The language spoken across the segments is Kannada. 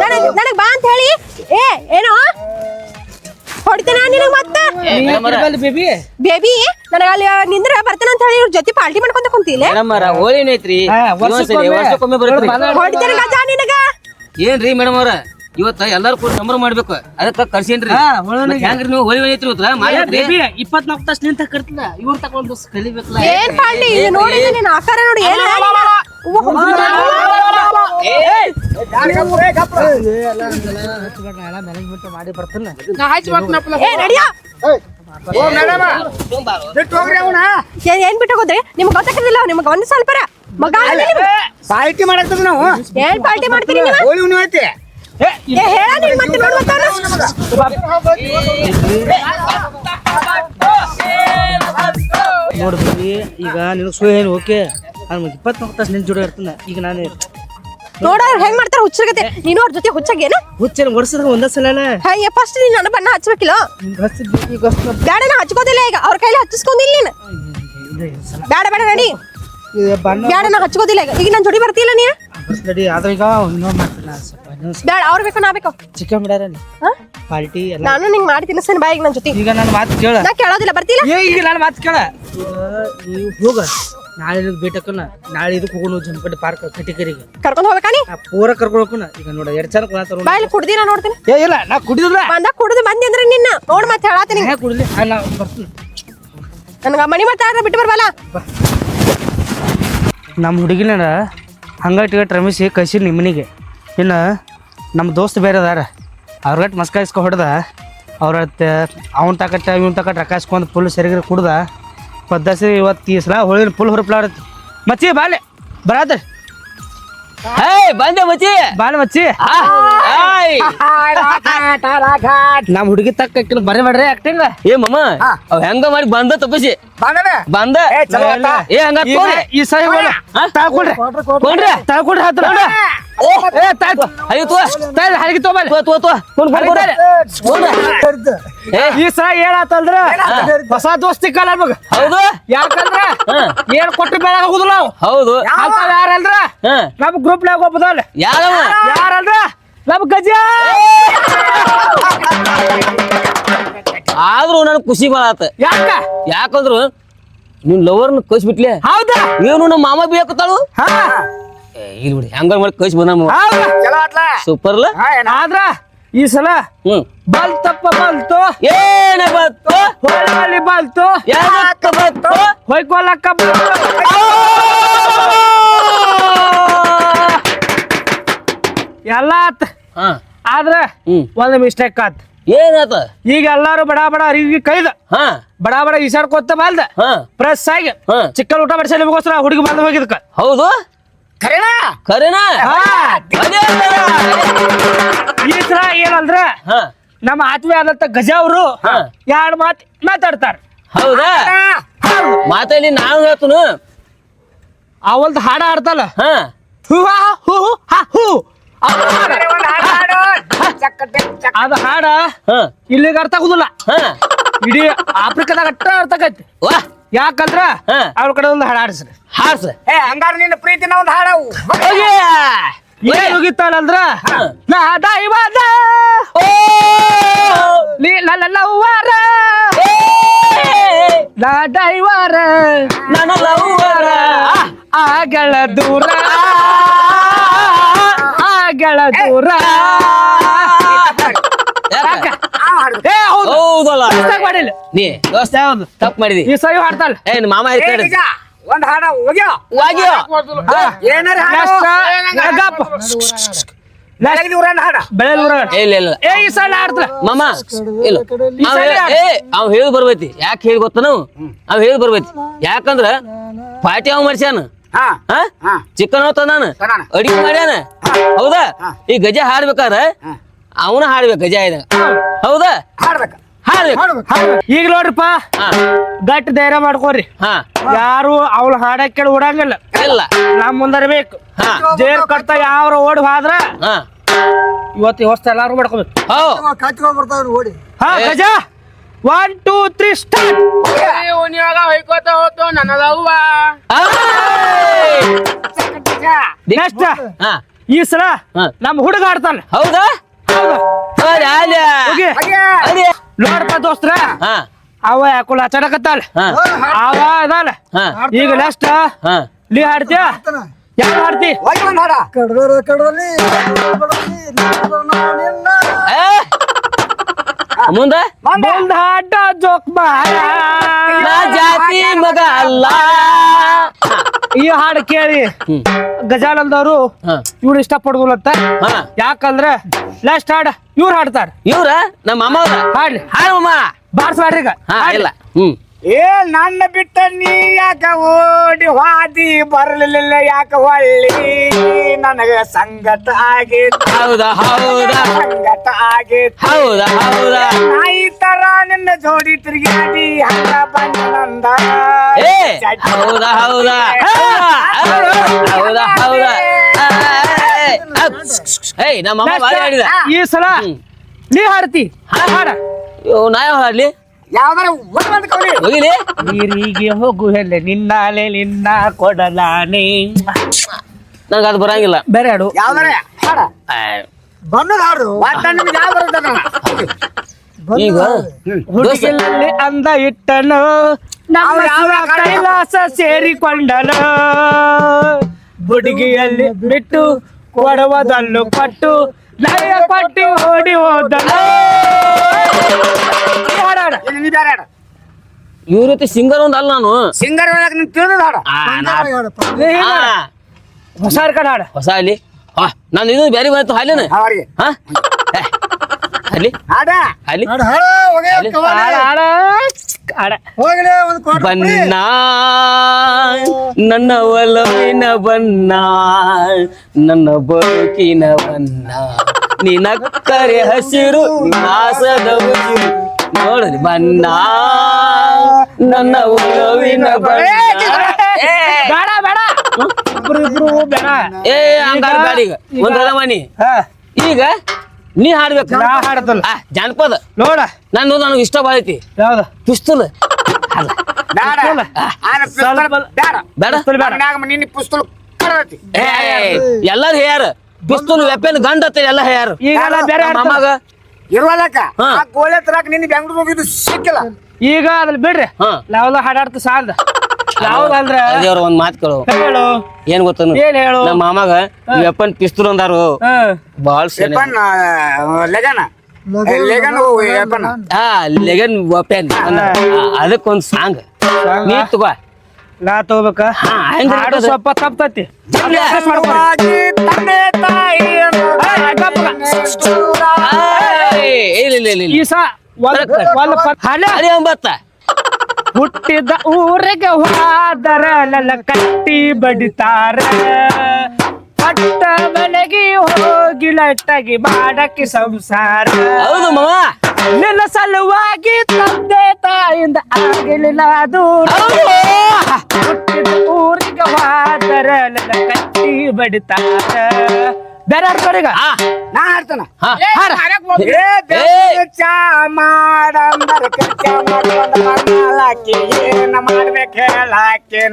ನನಗ್ ಬಾ ಅಂತ ಹೇಳಿ ಏನೋ ಹೊಡಿತೇನೆ ನಿನಗ್ ಮತ್ತ ಬೇಬಿ ಬೇಬಿ ನನಗ ಅಲ್ಲಿ ನಿಂದ್ರ ಬರ್ತಾನ ಅಂತ ಹೇಳಿ ಇವ್ರ ಜೊತೆ ಪಾರ್ಟಿ ಮಾಡ್ಕೊಂತ ಕುಂತಿಲ್ಲ ಹೋಳಿನ ಐತ್ರಿ ವರ್ಷಕ್ಕೊಮ್ಮೆ ಬರುತ್ತೆ ಹೊಡಿತೇನೆ ಗಜ ನಿನಗ ಏನ್ರಿ ಮೇಡಮ್ ಅವ್ರ ಇವತ್ತ ಎಲ್ಲಾರು ಕೂಡ ನಂಬರ್ ಮಾಡ್ಬೇಕು ಅದಕ್ಕ ಕರ್ಸೇನ್ರಿ ಹೆಂಗ್ರಿ ನೀವು ಹೋಳಿ ಐತ್ರಿ ಬೇಬಿ 24 ತಾಸ್ ನಿಂತ ಕರ್ತದ ಇವ್ರ ತಗೊಂಡು ಕಲಿಬೇಕಲ್ಲ ಏನ್ ಪಾರ್ಟಿ ನೋಡಿದ್ರೆ ನಿನ್ನ ಆಕಾರ ನೋಡಿ ಏನ್ ಮಾಡಿ ಬರ್ತಾನ ಏನ್ ಬಿಟ್ಟು ಹೋದ್ರಿ ನಿಮ್ಗೆ ಗೊತ್ತಾಗಿಲ್ಲ ನಿಮ್ಗೆ ಒಂದ್ ಸ್ವಲ್ಪ ಮಗ ಪಾರ್ಟಿ ಮಾಡತ್ತದ ನಾವು ಏನ್ ಪಾರ್ಟಿ ಮಾಡ್ತೀರಿ ನೀವು ಹೋಳಿ ಉಣ್ಣಿ ಐತಿ ಹೇಳ ನೀನ್ ಮತ್ತೆ ನೋಡ್ಬರ್ತಾನ ನೋಡ್ರಿ ಈಗ ನಿನಗೆ ಸೋ ಏನು ಓಕೆ ನಾನು 24 ತಾಸು ನಿನ್ ಜೋಡಿ ಇರ್ತಾನ ಈಗ ನಾನು ನೋಡ ಹೆಂಗ್ ಮಾಡ್ತಾರ ಹುಚ್ಚರ್ಗತೆ ನೀನು ಅವ್ರ ಜೊತೆ ಹುಚ್ಚಾಗೇನ ಹುಚ್ಚ ವರ್ಷದಾಗ ಒಂದ ಸಲ ಅಯ್ಯ ಫಸ್ಟ್ ನೀನ್ ನನ್ನ ಬಣ್ಣ ಹಚ್ಬೇಕಿಲ್ಲ ಬೇಡ ನಾ ಹಚ್ಕೋದಿಲ್ಲ ಈಗ ಅವ್ರ ಕೈಲಿ ಹಚ್ಚಿಸ್ಕೊಂಡಿಲ್ಲ ನೀನು ಬೇಡ ಬೇಡ ನಡಿ ಬೇಡ ನಾ ಹಚ್ಕೋದಿಲ್ಲ ಈಗ ನನ್ ಜೋಡಿ ಬರ್ತಿಲ್ಲ ನೀನು ನಡಿ ಆದ್ರೆ ಈಗ ಇನ್ನೊಂದು ಮಾಡ್ತಾನ ಬೇಡ ಅವ್ರ ಬೇಕು ನಾ ಬೇಕು ಚಿಕನ್ ಬಿಡಾರಲ್ಲಿ ಪಾರ್ಟಿ ಎಲ್ಲ ನಾನು ನಿಂಗೆ ಮಾಡಿ ತಿನ್ನಿಸ್ತೇನೆ ಬಾ ಈಗ ನನ್ನ ಜೊತೆ ಈಗ ನನ್ನ ಮಾತು ಕೇಳ ನಾ ಕೇಳೋದಿಲ್ಲ ಬರ್ತಿಲ್ಲ ಈಗ ನನ್ನ ಮಾತು ಕೇಳ ನೀವು ಹೋಗ ನಾಳೆ ಬೇಟಕ್ಕನ ನಾಳೆ ಇದಕ್ಕೆ ಹೋಗೋಣ ಜಮಕಟ್ಟಿ ಪಾರ್ಕ್ ಕಟಿಕರಿಗೆ ಕರ್ಕೊಂಡು ಹೋಗ್ಬೇಕಾ ನೀ ಪೂರ ಕರ್ಕೊಂಡು ಹೋಗೋಣ ಈಗ ನೋಡ 2 ಚರ ಕೊಡ್ತಾರ ಬಾ ಇಲ್ಲಿ ಕುಡ್ದಿ ನಾ ನೋಡ್ತೀನಿ ಇಲ್ಲ ನಾ ಕುಡಿದಿಲ್ಲ ಬಂದಾಗ ಕುಡ್ದು ಬಂದಿ ಅಂದ್ರೆ ನಿನ್ನ ನೋಡ್ ಮತ್ತೆ ಹೇಳತ್ತೀನಿ ಹೇ ಕುಡಿಲಿ ನಾ ಬರ್ತೀನಿ ನನಗ ಮಣಿ ಮತ್ತೆ ಬಿಟ್ಟು ಬರ್ಬಲ್ಲ ನಮ್ಮ ಹುಡುಗಿನ ಹಂಗಟ್ಟಿಗಟ್ಟು ರಮೇಶಿ ಕಳ್ಸಿ ನಿಮ್ಮನಿಗೆ ಇನ್ನು ನಮ್ಮ ದೋಸ್ತ್ ಬೇರೆ ಅದಾರ ಅವ್ರಗಟ್ಟು ಮಸ್ಕ ಇಸ್ಕೊ ಹೊಡೆದ ಅವ್ರ ಅವ್ನ ತಕಟ್ಟ ಇವ್ನ ತಕಟ್ಟು ರೊಕ್ಕ ಇಸ್ಕೊಂಡು ಫುಲ್ ಸರಿಗಿರಿ ಕುಡ್ದ ಪದ್ದಸಿ ಇವತ್ತು ಈ ಸಲ ಹೋಳಿನ ಫುಲ್ ಹುರುಪ್ಲಾಡತ್ತಿ ಮಚ್ಚಿ ಬಾಲೆ ಬರಾತ್ರಿ ಬಂದೆ ಮಚ್ಚಿ ಬಾಲೆ ಮಚ್ಚಿ ನಮ್ಮ ಹುಡುಗಿ ತಕ್ಕ ಬರೇ ಮಾಡ್ರಿ ಆಕ್ಟಿಂಗ್ ಏ ಮಮ್ಮ ಅವ್ ಹೆಂಗ ಮಾಡಿ ಬಂದ ತಪ್ಪಿಸಿ ಬಂದ ಏ ಹಂಗ ಈ ಸರಿ ತಗೊಳ್ರಿ ಕೊಡ್ರಿ ತಗೊಳ್ರಿ ಹತ್ರ ಹರಗಿ ಈ ಸಲ ಏನಾತಲ್ರ ಹೊಸ ದೋಸ್ತಿ ಕಾಲ ನಮಗ ಹೌದು ಯಾಕಂದ್ರ ಏನ್ ಕೊಟ್ಟು ಬೇಡ ಆಗುದಿಲ್ಲ ನಾವು ಹೌದು ಯಾರಲ್ರ ನಮ್ ಗ್ರೂಪ್ ನಾಗ ಒಬ್ಬದಲ್ಲ ಯಾರಲ್ರ ನಮ್ ಗಜ ಆದ್ರೂ ನನ್ ಖುಷಿ ಬಾಳ ಆತ ಯಾಕಂದ್ರು ನೀನ್ ಲವರ್ನ ಕಳ್ಸಿಬಿಟ್ಲೆ ಹೌದಾ ಏನು ನಮ್ಮ ಮಾಮ ಬೇಕತ್ತಾಳು ಇಲ್ಲಿ ಬಿಡಿ ಹೆಂಗ ಮಾಡಿ ಕಳ್ಸಿ ಬಂದ ಸೂಪರ್ಲ ಆದ್ರ ಈ ಸಲ ಬಲ್ತಪ್ಪ ಬಲ್ತು ಏನ ಬತ್ತು ಹೊಳಲಿ ಬಲ್ತು ಯಾಕ ಬತ್ತು ಹೊಯ್ಕೊಲಕ್ಕ ಬಲ್ತು ಎಲ್ಲ ಆತ್ ಆದ್ರ ಒಂದ್ ಮಿಸ್ಟೇಕ್ ಆತ್ ಏನಾತ ಈಗ ಎಲ್ಲಾರು ಬಡ ಬಡ ಅರಿವಿ ಕೈದ ಬಡ ಬಡ ಈಸಾಡ್ಕೊತ ಬಾಲ್ದ ಪ್ರೆಸ್ ಆಗಿ ಚಿಕ್ಕನ್ ಊಟ ಮಾಡಿಸಿ ನಿಮಗೋಸ್ಕರ ಹುಡುಗಿ ಬಂದ ಹೋಗಿದ್ಕ ಹೌದು ಖರೇನಾ ಈ ತರ ಏನಂದ್ರ ನಮ್ಮ ಆತ್ಮೀಯ ಆದಂತ ಗಜ ಅವರು 2 ಮಾತು ಮಾತಾಡ್ತಾರ ಹೌದಾ ಮಾತಲ್ಲಿ ನಾನು ಹೇಳ್ತನು ಅವಲ್ದ ಹಾಡ ಆಡ್ತಲ್ಲ ಅದ ಹಾಡ ಇಲ್ಲಿಗೆ ಅರ್ಥ ಆಗುದಿಲ್ಲ ಇಡೀ ಆಫ್ರಿಕಾದಾಗ ಅಟ್ಟ ಅರ್ಥ ಆಗೈತಿ ಯಾಕಂದ್ರ ಅವ್ರ ಕಡೆ ಒಂದು ಹಾಡ ಹಾಡ್ಸ್ರಿ ಹಂಗಾರ ನಿನ್ನ ಪ್ರೀತಿನ ಒಂದು ಹಾಡವು ಏನ್ ಹೋಗಿತ್ತಾಳಂದ್ರ ನಾ ದೈವದ ಲವ್ವರ ನಾ ದೈವರ ನನ್ನ ಲವ್ವರ ಆಗಳ ದೂರ ಆಗಳ ದೂರ ಹೌದಲ್ಲ ಮಾಡಿಲ್ಲ ನೀ ದೋಸ್ತ ತಪ್ಪು ಮಾಡಿದಿ ಈ ಸರಿ ಹಾಡ್ತಾಳ ಏನ್ ಮಾಮ ಒಂದ್ ಹಾಡ ಹೋಗ್ಯೋ ಏನಾರ ಈ ಸಲ ಆಡ್ತಾಳ ಮಾಮ ಇಲ್ಲ ಅವ್ ಹೇಳಿ ಬರ್ಬೈತಿ ಯಾಕೆ ಹೇಳಿ ಗೊತ್ತ ನಾವು ಅವ್ ಹೇಳಿ ಬರ್ಬೈತಿ ಯಾಕಂದ್ರ ಪಾರ್ಟಿ ಅವ್ ಮಾಡ್ಸ್ಯಾನ ಚಿಕನ್ ತಂದಾನ ಅಡಿಗೆ ಮಾಡ್ಯಾನ ಹೌದಾ ಈ ಗಜ ಹಾಡ್ಬೇಕಾದ್ರ ಅವನ ಹಾಡ್ಬೇಕು ಗಜ ಇದ್ದಾಗ ಹೌದಾ ಹಾಡ್ಬೇಕು ಈಗ ನೋಡ್ರಿಪ್ಪ ಗಟ್ಟಿ ಧೈರ್ಯ ಮಾಡ್ಕೋರಿ ಯಾರು ಅವ್ಳ ಹಾಡ ಕೇಳಿ ಓಡಂಗಿಲ್ಲ ಇಲ್ಲ ನಮ್ ಮುಂದರ್ಬೇಕು ಜೇರ್ ಕಟ್ಟ ಯಾವ್ರ ಓಡಿ ಹೋದ್ರ ಇವತ್ತು ವ್ಯವಸ್ಥೆ ಎಲ್ಲಾರು ಮಾಡ್ಕೋಬೇಕು ಗಜ 1 2 3 ಸ್ಟಾರ್ಟ್ ಹೊಯ್ಕೋತ ಹೋತು ನನ್ನದವ್ವ ನೆಕ್ಸ್ಟ್ ಈ ಸಲ ಹಾ. ನಮ್ಮ ಹುಡುಗ ಆಡ್ತಾನೆ. ಹೌದಾ ಅದೇ ಅಲ್ಲೇ. ಹೋಗಿ ಅದೇ. ನೋಡಪ್ಪ ದೋಸ್ತ್ರ, ಹಾ ಅವ ಯಾಕೊಳ ಚಡಕತ್ತಾಳ, ಹಾ ಅವ ಅದಾನ. ಹಾ ಈಗ ಲಾಸ್ಟ್ ಹಾ ನೀ ಹಾಡ್ತೀಯ, ಯಾರು ಹಾಡ್ತಿ? ಹೋಗಿ ಒಂದ್ ಹಾಡ ಏ, ಮುಂದ ಮುಂದ ಹಾಡ ಜೋಕ್ ಮಾರ ನಾ ಜಾತಿ ಮಗ ಅಲ್ಲ. ಈ ಹಾಡು ಕೇಳಿ ಗಜಾನಂದವರು ಹಾ ಇವ್ರು ಇಷ್ಟಪಡುದಿಲ್ಲಂತ. ಹಾ ಯಾಕಂದ್ರ ಲಾಸ್ಟ್ ಹಾಡ ಇವ್ರು ಹಾಡ್ತಾರ. ಇವ್ರ ನಮ್ಮ ಅಮ್ಮ ಅವ್ರ ಹಾಡ್ಲಿ, ಹಾಡಮ್ಮ. ಬಾರ್ಸ್ಬಾಡ್ರಿ ಈಗ. ಹಾ ಹಾಡ್ಲಿ. ಇಲ್ಲ. ಏ ನನ್ನ ಬಿಟ್ಟ ನೀ ಯಾಕ ಓಡಿ ಹಾದಿ ಬರ್ಲಿಲ್ಲ ಯಾಕ ಹೊಳ್ಳಿ ನನಗ ಸಂಗಟ ಆಗಿತ್ತು ಹೌದಾ ಹೌದಾ ಸಂಗಟ ಆಗಿತ್ತು ಹೌದಾ ಹೌದಾ. ನಾಯಿ ತರ ನಿನ್ನ ಜೋಡಿ ತಿರುಗಾಡಿ ಹಂಗ ಬಂದ ನಂದ ಏ ಹೌದಾ ಹೌದಾ ಹೌದಾ ಹೌದಾ. ಏಯ್ ನಮ್ಮ ಅಮ್ಮ ಬಾರಿ ಹಾಡಿದ. ಈ ಸಲ ನೀ ಹಾಡ್ತಿ, ಹಾಡ. ನಾ ಯಾವ ಹಾಡ್ಲಿ? ಯಾವ್ದಾರ ಒಂದ್ ಕವಲಿ ಹೋಗಿಲಿ. ನೀರಿಗೆ ಹೋಗು ಹೆಲ್ಲೆ ನಿನ್ನಾಲೆ ನಿನ್ನ ಕೊಡಲಾನೆ. ನಂಗೆ ಅದು ಬರಂಗಿಲ್ಲ. ಬೇರೆ ಹಾಡು. ಯಾವ್ದಾರ ಹಾಡ ಬಣ್ಣದ ಹಾಡು ಒಟ್ಟ ನಿಮ್ಗೆ ಯಾವ ಬರ್ತದ ಈಗ ಹುಡುಗಿನಲ್ಲಿ ಅಂದ ಇಟ್ಟನು ನಮ್ಮ ಯಾವ ಶಿವ ಕೈಲಾಸ ಸೇರಿಕೊಂಡನು. ಹುಡುಗಿಯಲ್ಲಿ ಬಿಟ್ಟು ಕೊಡುವುದನ್ನು ಕೊಟ್ಟು ನಯ ಕೊಟ್ಟು ಓಡಿ ಹೋದನು. ಈ ಹಾಡು ಹಾಡು. ನೀ ಬೇರೆ ಹಾಡ ಇವ್ರ ರೀತಿ ಸಿಂಗರ್ ಒಂದ್ ಅಲ್ಲ ನಾನು. ಸಿಂಗರ್ ಒಳಗೆ ನಿನ್ ತಿಳಿದ ಹಾಡ ನೀ ಹೀಗ್ ಹಾಡು. ಹೊಸ ಹಾಡ್ಕೊಂಡ್ ಹಾಡು. ಹೊಸ ಅಲ್ಲಿ ನಾನು ಇದು ಬೇರೆ ಬಂತು ಹಾಲಿನ ಅವ್ರಿಗೆ ಹಾ ಅಲ್ಲಿ ಹಾಡ ಅಲ್ಲಿ ಹಾಡು ಹಾಡು ಹೋಗಿ ಕವಲಿ. ಹಾಡು ಹಾಡು ಹಾಡು. ಹೋಗ್ಲಿ ಒಂದ್ ಕೋಟಿ ಬನ್ನ ನನ್ನ ಒಲವಿನ ಬನ್ನ ನನ್ನ ಬದುಕಿನ ಬನ್ನ ನಿನಕ್ಕರೆ ಹಸಿರು ನಾಸದ ಉಸಿರು ನೋಡಲಿ ಬನ್ನ ನನ್ನ ಒಲವಿನ ಬನ್ನ. ಬೇಡ ಬೇಡ, ಇಬ್ರು ಇಬ್ರು ಬೇಡ. ಏ ಹಂಗಾರ ಬೇಡ. ಈಗ ಒಂದ್ ರದಮಣಿ ಹಾ, ಈಗ ನೀ ಹಾಡ್ಬೇಕು. ನಾ ಹಾಡ್ತಲ್ಲ ಜಾನಪದ ನೋಡ. ನನಗೆ ಇಷ್ಟ ಬಾಳೈತಿ. ಯಾವ್ದ? ಪಿಸ್ತೂಲ್ ಬೇಡ ಆನ ಪಿಸ್ತೂಲ್ ಬೇಡ ಬೇಡ ಬೇಡ. ಮನ್ಯಾಗ ನಿನ್ನ ಪುಸ್ತಕ ಕಡತಿ ಎಲ್ಲಾರು ಹೇಳ್ಯಾರ ಪಿಸ್ತೂಲ್ ವೆಪನ್ ಗಂಡ ಅಂತ ಎಲ್ಲ ಹೇಳ್ಯಾರ. ಈಗ ನಾ ಬೇರೆ ಹಾಡ್ತಾನ. ಅಮ್ಮಗ ಇರುವದಕ್ಕ ಹಾ. ಆ ಗೋಳೆ ತರಕ ನಿನ್ನ ಬೆಂಗಳೂರು ಹೋಗಿದ್ದು ಸಿಕ್ಕಿಲ್ಲ ಈಗ ಅದ್ರಲ್ಲಿ ಬಿಡ್ರಿ, ಹಾ ನಾವೆಲ್ಲ ಹಾಡಾಡ್ತ ಸಾಂದ. ಯಾವ್ದಂದ್ರ ದೇವ್ರ ಒಂದ್ ಮಾತು ಕೇಳು. ಹೇಳು. ಏನ್ ಗೊತ್ತನು ಏನ್ ಹೇಳು? ನಮ್ಮ ಮಾಮಾಗ ವೆಪನ್ ಪಿಸ್ತೂಲ್ ಅಂದಾರು ಹಾ. ಬಾಳ್ ಸೇನೆ. ವೆಪನ್ ಲೆಗನ ಲೆಗನ್ ವೆಪನ್ ಹಾ ಲೆಗನ್ ವೆಪನ್ ಅದಕ್ಕೊಂದ್ ಸಾಂಗ್ ನೀ ತಗೋ. ನಾ ತಗೋಬೇಕ. ಹಾ ಹೆಂಗ್ ಹಾಡು ಸ್ವಲ್ಪ ತಪ್ತತಿ. ತಂದೆ ತಾಯಿಯನ್ನು ಈ ಸಾ ಹಾಲೆ ಅದೇ ಒಂಬತ್ತ ಹುಟ್ಟಿದ ಊರಿಗೆ ಹೋದರ ನನ್ನ ಕಟ್ಟಿ ಬಡಿತಾರ. ಪಟ್ಟ ಮನೆಗೆ ಹೋಗಿ ಲಟ್ಟಾಗಿ ಮಾಡಕ್ಕೆ ಸಂಸಾರ. ಹೌದು ಮಾಮ. ನಿನ್ನ ಸಲುವಾಗಿ ತಂದೆ ತಾಯಿಂದ ಆಗಲಿಲ್ಲ ದೂರ. ಹುಟ್ಟಿದ ಊರಿಗೆ ಹೋದರ ನನ್ನ ಕಟ್ಟಿ ಬಡಿತಾರ. ಬೇರೆ ಆಡ್ತಾರೀಗ. ನಾ ಹಾಡ್ತಾನ ಹಾ ಚಾ ಮಾಡಂದರ ಚಾ ಮಾಡ್ಲಾಕಿ ಏನ ಮಾಡ್ಬೇಕು ಹೇಳಾಕಿ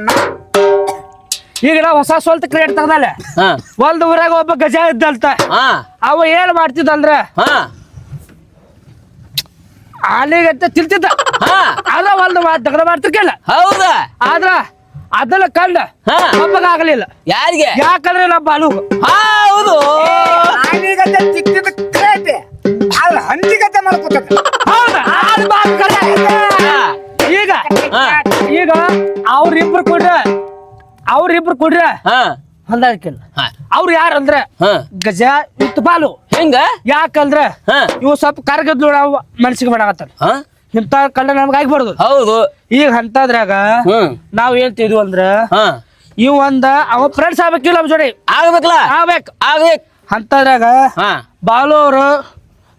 ಈಗ ನಾವು ಹೊಸ ಸೋಲ್ತ ಕ್ರಿಯೇಟ್ ತಗದಲ್ಲ. ಹಾ ಒಂದ್ ಊರಾಗ ಒಬ್ಬ ಗಜ ಇದ್ದಲ್ತ. ಹಾ ಅವ ಏನ್ ಮಾಡ್ತಿದ್ದಂದ್ರ ಹಾ ಆಲಿಗತ್ತೆ ತಿಳ್ತಿದ್ದ. ಹಾ ಅದ ಒಂದು ದಗದ ಮಾಡ್ತಿರ್ಕಿಲ್ಲ. ಹೌದಾ. ಆದ್ರ ಅದನ್ನ ಕಂಡ ಹಾ ಒಬ್ಬಗ ಆಗ್ಲಿಲ್ಲ. ಯಾರಿಗೆ? ಯಾಕಂದ್ರೆ ನಮ್ಮ ಬಾಲು ಹೌದು. ಆನಿಗತ್ತೆ ಚಿಕ್ಕಿದ ಕ್ರೇಟೆ ಅಲ್ಲ ಹಂದಿಗತ್ತೆ ಮಾಡ್ಕೊತ ಹೌದಾ? ಅದ್ ಮಾತ್ ಕರೆ. ಈಗ ಹಾ ಈಗ ಅವ್ರಿಬ್ರು ಕೊಡ್ರ ಹಾ ಹೊಂದಾಣಿಕಿಲ್ಲ. ಹಾ ಅವ್ರು ಯಾರಂದ್ರ ಹಾ ಗಜ ಇತ್ತು ಬಾಲು. ಹೆಂಗ? ಯಾಕಂದ್ರ ಹಾ ಇವ್ ಸ್ವಲ್ಪ ಕರ್ಗದ್ಲು ನಾವು ಮನ್ಸಿಗೆ ಮಾಡಾಕತ್ತಾನ. ಹಾ ಇಂತ ಕಂಡ ನಮ್ಗೆ ಆಗ್ಬಾರ್ದು. ಹೌದು. ಈಗ ಅಂತದ್ರಾಗ ಹ್ಮ್ ನಾವ್ ಏನ್ ತಿದ್ವು ಅಂದ್ರ ಹಾ ಇವ್ ಅವ ಫ್ರೆಂಡ್ಸ್ ಆಗ್ಬೇಕಿಲ್ಲ ನಮ್ ಜೋಡಿ ಆಗ್ಬೇಕಲ್ಲ. ಆಗ್ಬೇಕು. ಆಗ್ಬೇಕು. ಅಂತದ್ರಾಗ ಹಾ ಬಾಲು ಅವ್ರು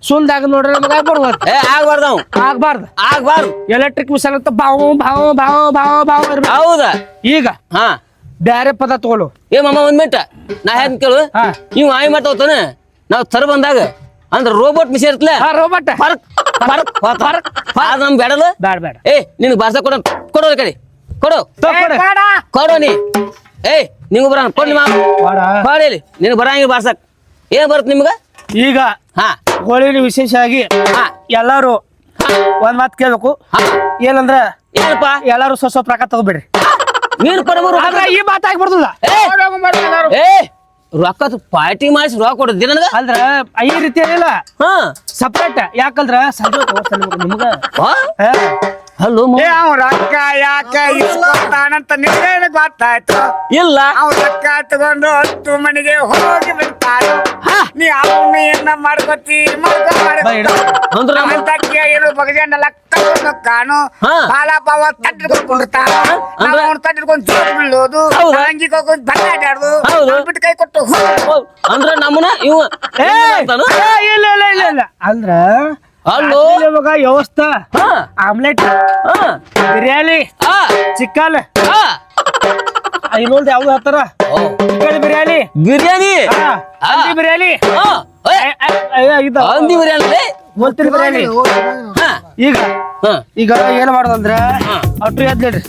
ಸುಂದಾಗ ನೋಡ್ರಿ ನಮ್ಗೆ ಆಗ್ಬಾರ್ದು. ಏ ಆಗ್ಬಾರ್ದು ಅವ್. ಆಗ್ಬಾರ್ದು. ಆಗ್ಬಾರ್ದು. ಎಲೆಕ್ಟ್ರಿಕ್ ಮಿಷನ್ ಅಂತ ಬಾವು ಬಾವು ಬಾವು ಬಾವು ಬಾವು ಇರ್ಬೇಕು. ಹೌದಾ. ಈಗ ಹಾ ಬ್ಯಾರೆ ಪದ ತಗೊಳ್ಳು. ಏ ಮಾಮ ಒಂದ್ ಮಿನಿಟ್ ನಾ ಹೆಂಗ್ ಕೇಳು. ಹಾ. ಇವ್ ಆಯ್ ಮಾಡ್ತಾವತಾನ ನಾವ್ ತರ ಬಂದಾಗ ಅಂದ್ರ ರೋಬೋಟ್ ಮಿಷನ್ ಇರ್ತಲ ರೋಬಟ್ ಫರ್ಕ್ ಫರ್ಕ್ ಫರ್ಕ್ ಅದ್ ನಮ್ ಬೇಡಲ್ಲ. ಬ್ಯಾಡ ಬ್ಯಾಡ ಏ ನಿನಗ್ ಬಾರ್ಸ ಕೊಡೋ ಕಡೆ ಕೊಡು ತಗೊಳ್ಳಿ. ಕೊಡು ನೀ. ಏ ನಿಮ್ಗೆ ಬರ ಕೊಡ್ ನಿಮ್ಮ ಬಾಡ. ಬಾಡೇಲಿ ನಿನಗೆ ಬರಂಗಿಲ್ಲ ಬಾರ್ಸಕ್ ಏನ್ ಬರುತ್ತೆ ನಿಮ್ಗ ಈಗ ಹಾ ಹೋಳಿನ ವಿಶೇಷ ಆಗಿ ಹಾ ಎಲ್ಲಾರು ಒಂದ್ ಮಾತು ಕೇಳ್ಬೇಕು ಹಾ ಏನಂದ್ರ ಏನಪ್ಪ ಎಲ್ಲಾರು ಸ್ವಲ್ಪ ರೊಕ್ಕ ತಗೋಬೇಡ್ರಿ ನೀನ್ ಪರಮರು ಆದ್ರೆ ಈ ಮಾತು ಆಗ್ಬಾರ್ದಲ್ಲ ಏ ರೊಕ್ಕ ಪಾರ್ಟಿ ಮಾಡಿಸಿ ರೊಕ್ಕ ಕೊಡದ್ದಿ ನನಗ ಅಂದ್ರ ಈ ರೀತಿ ಏನಿಲ್ಲ ಹಾ ಸಪ್ರೇಟ್ ಯಾಕಂದ್ರ ಸಂಜೆ ನಿಮ್ಗ ಹಾ? ಹಲೋ ಏ ಅವ್ ರೊಕ್ಕ ಯಾಕ ಇಸ್ಕೊತಾನಂತ ನಿಮ್ಗೇನು ಗೊತ್ತಾಯ್ತು ಇಲ್ಲ ಅವ್ ರೊಕ್ಕ ತಗೊಂಡು 10 ಮನೆಗೆ ಹೋಗಿ ಬಿಡ್ತಾನು ನೀ ಅವನ್ನ ಏನ ಮಾಡ್ಕೊತಿ ಅಂದ್ರ ಇರೋ ಬಗಜಂಡೆಲ್ಲ ತಗೊಂಡು ಕಾನು ಹಾ. ಬಾಲ ಪಾವ ತಟ್ಟಿಡ್ಕೊಂಡ್ಬಿಡ್ತಾನು ಅಂದ್ರೆ? ಅವ್ನು ತಟ್ಟಿಡ್ಕೊಂಡು ಜೋತ್ ಬೀಳೋದು ಹೌದಾ? ಅಂಗಿ ಹೋಗೋದು ಬಟ್ಟಾಡೋದು ಹೌದು. ಬಿಟ್ಟು ಕೈ ಕೊಟ್ಟು ಅಂದ್ರ ನಮ್ಮನ ಇವ ಇಲ್ಲ ಇಲ್ಲ ಇಲ್ಲ ಇಲ್ಲ ಅಂದ್ರ ಅಲ್ಲೋ ಇವಾಗ ವ್ಯವಸ್ಥೆ ಹಾ ಆಮ್ಲೆಟ್ ಹಾ ಬಿರಿಯಾನಿ ಹಾ ಚಿಕನ್ ಹಾ ಇನ್ನೊಂದು ಯಾವ್ದು ಹೇಳ್ತಾರ ಚಿಕನ್ ಬಿರಿಯಾನಿ ಬಿರಿಯಾನಿ ಹಂದಿ ಬಿರಿಯಾನಿ ಹಾ ಹಂದಿ ಬಿರಿಯಾನಿ ಮೊಲ್ತಿನ ಬಿರಿಯಾನಿ ಹಾ ಈಗ ಹಾ ಈಗ ಏನ್ ಮಾಡೋದಂದ್ರ ಅಷ್ಟು ಎದ್ಲೇಡ್ರಿ